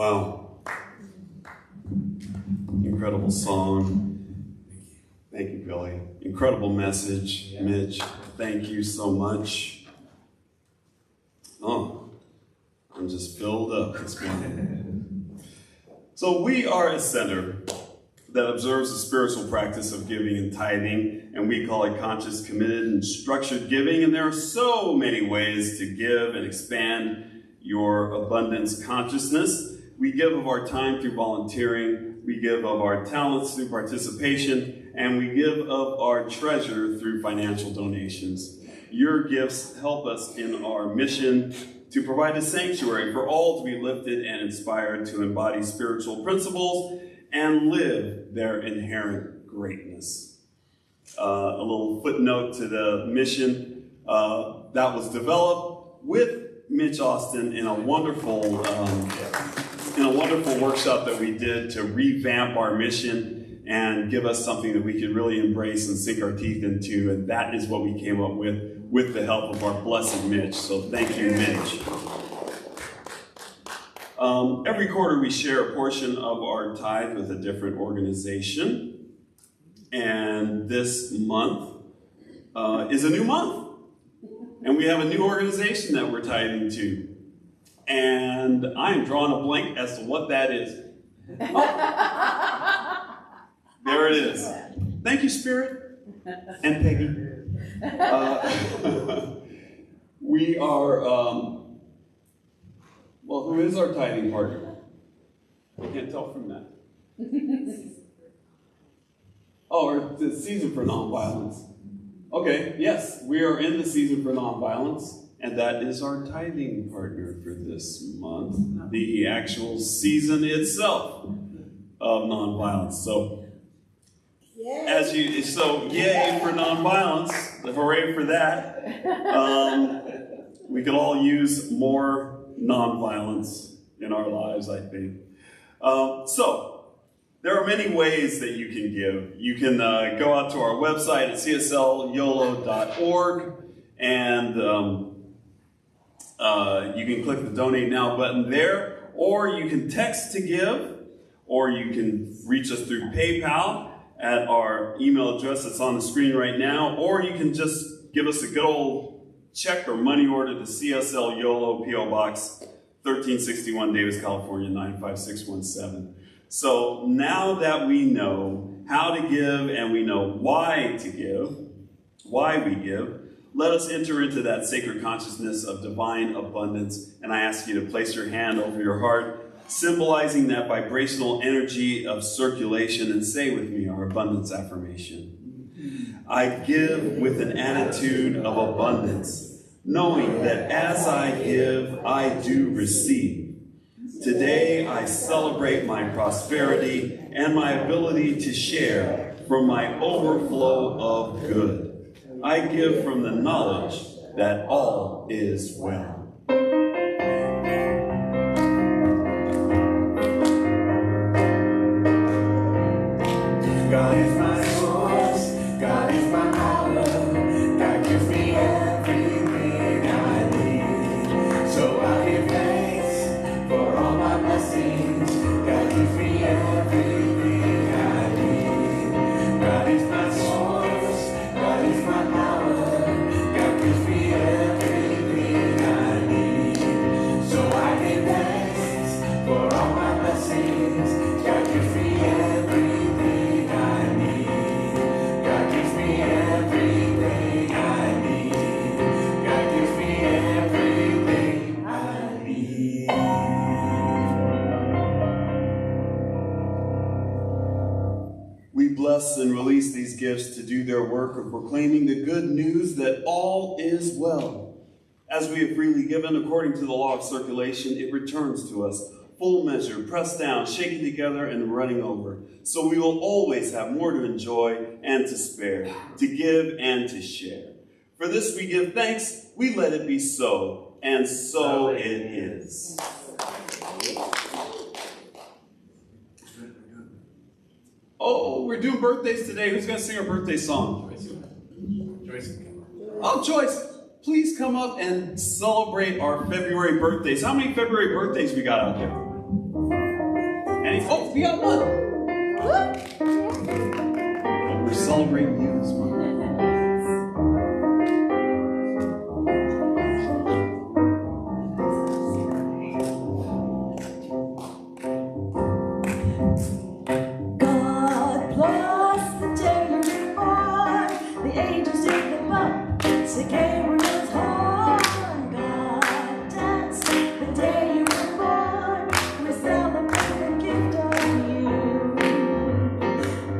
Wow. Incredible song. Thank you, Billy. Incredible message, Mitch. Thank you so much. Oh, I'm just filled up this morning. So we are a center that observes the spiritual practice of giving and tithing, and we call it conscious, committed, and structured giving. And there are so many ways to give and expand your abundance consciousness. We give of our time through volunteering, we give of our talents through participation, and we give of our treasure through financial donations. Your gifts help us in our mission to provide a sanctuary for all to be lifted and inspired to embody spiritual principles and live their inherent greatness. A little footnote to the mission that was developed with Mitch Austin in a wonderful workshop that we did to revamp our mission and give us something that we could really embrace and sink our teeth into, and that is what we came up with the help of our blessed Mitch. So thank you, Mitch. Every quarter we share a portion of our tithe with a different organization, and this month is a new month, and we have a new organization that we're tithing to, and I am drawing a blank as to what that is. Oh. There it is. Thank you, Spirit and Peggy. We are, well, who is our tithing partner? I can't tell from that. Oh, or the Season for Nonviolence. Okay, yes, we are in the Season for Nonviolence, and that is our tithing partner for this month, the actual season itself of nonviolence. So, yay for nonviolence, hooray for that. We could all use more nonviolence in our lives, I think. So, there are many ways that you can give. You can go out to our website at cslyolo.org, and you can click the Donate Now button there, or you can text to give, or you can reach us through PayPal at our email address that's on the screen right now, or you can just give us a good old check or money order to CSL Yolo, P.O. Box 1361, Davis, California, 95617. So now that we know how to give and we know why to give, why we give, let us enter into that sacred consciousness of divine abundance. And I ask you to place your hand over your heart, symbolizing that vibrational energy of circulation, and say with me our abundance affirmation. I give with an attitude of abundance, knowing that as I give, I do receive. Today, I celebrate my prosperity and my ability to share from my overflow of good. I give from the knowledge that all is well. God is my source, God is my power, God gives me everything I need. So I give thanks for all my blessings, God gives me everything I need. God is my source, God is my power, God gives me everything I need. So I give thanks for all my blessings, God gives me everything I need. God gives me everything I need. God gives me everything I need. We bless and release these gifts to do their work of proclaiming the good news that all is well. As we have freely given, according to the law of circulation, it returns to us, full measure, pressed down, shaken together, and running over. So we will always have more to enjoy and to spare, to give and to share. For this we give thanks, we let it be so, and so it is. Oh, we're doing birthdays today. Who's going to sing our birthday song? Joyce. Oh, Joyce, please come up and celebrate our February birthdays. How many February birthdays we got out there? birthdays. Oh, we got one. We're celebrating you this month. God bless the day you were born. The angels did the bump to Gabriel's horn. God danced the day you were born. We celebrate the gift of you.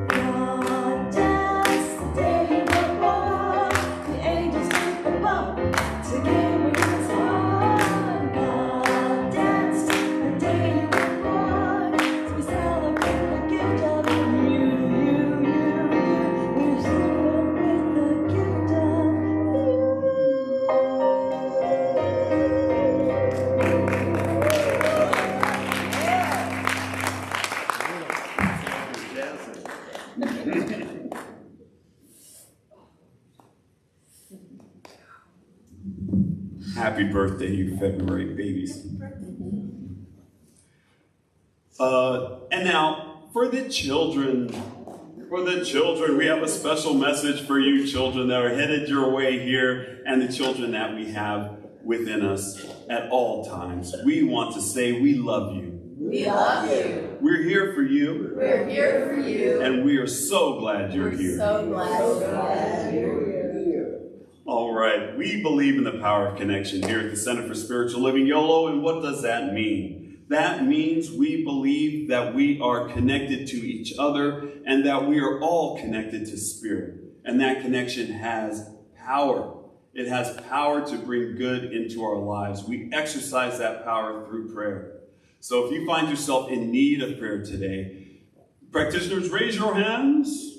God danced the day you were born. The angels did the bump to Gabriel's horn. God danced the day you were born. We celebrate the gift of you. We celebrate the gift of Happy birthday, you February babies. And now, for the children, we have a special message for you children that are headed your way here, and the children that we have within us at all times. We want to say we love you. We love you. We're here for you. We're here for you. And we are so glad you're here. So glad you're here. All right, we believe in the power of connection here at the Center for Spiritual Living, Yolo, and what does that mean? That means we believe that we are connected to each other and that we are all connected to Spirit. And that connection has power. It has power to bring good into our lives. We exercise that power through prayer. So if you find yourself in need of prayer today, practitioners, raise your hands.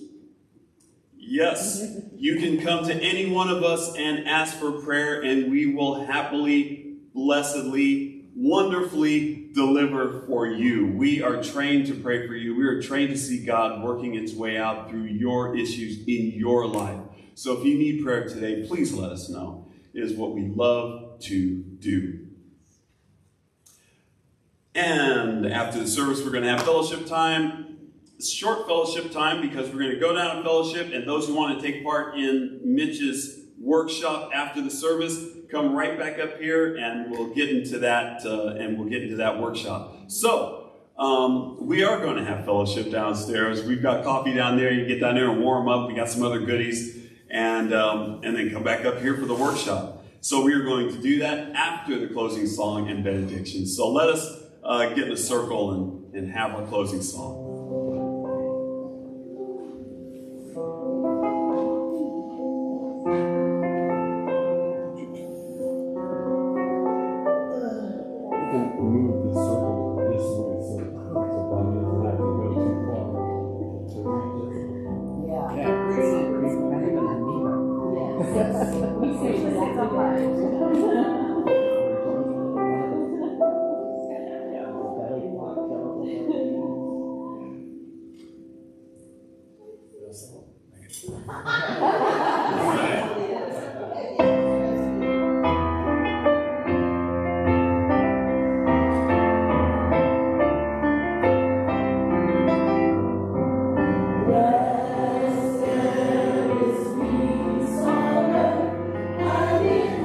Yes, you can come to any one of us and ask for prayer, and we will happily, blessedly, wonderfully deliver for you. We are trained to pray for you. We are trained to see God working its way out through your issues in your life. So if you need prayer today, please let us know. It is what we love to do. And after the service, we're going to have fellowship time. Short fellowship time because we're going to go down to fellowship, and those who want to take part in Mitch's workshop after the service, come right back up here and we'll get into that workshop. So we are going to have fellowship downstairs. We've got coffee down there. You get down there and warm up. We got some other goodies, and then come back up here for the workshop. So we are going to do that after the closing song and benediction. So let us get in a circle and have our closing song.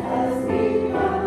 Has begun.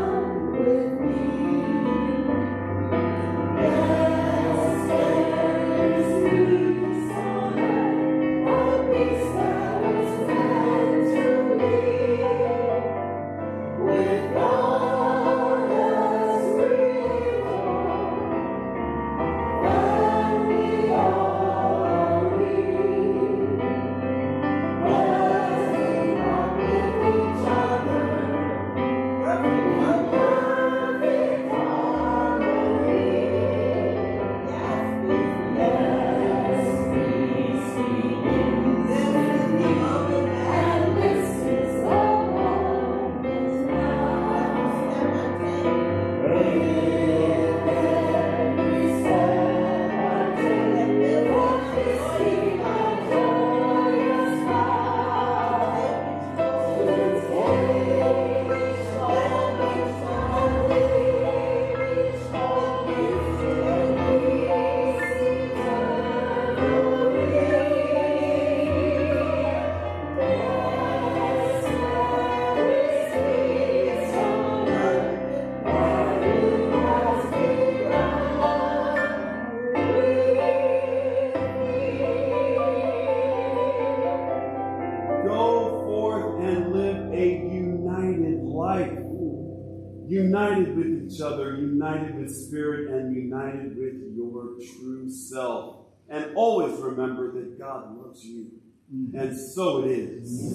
united with each other, united with spirit, and united with your true self. And always remember that God loves you. And so it is.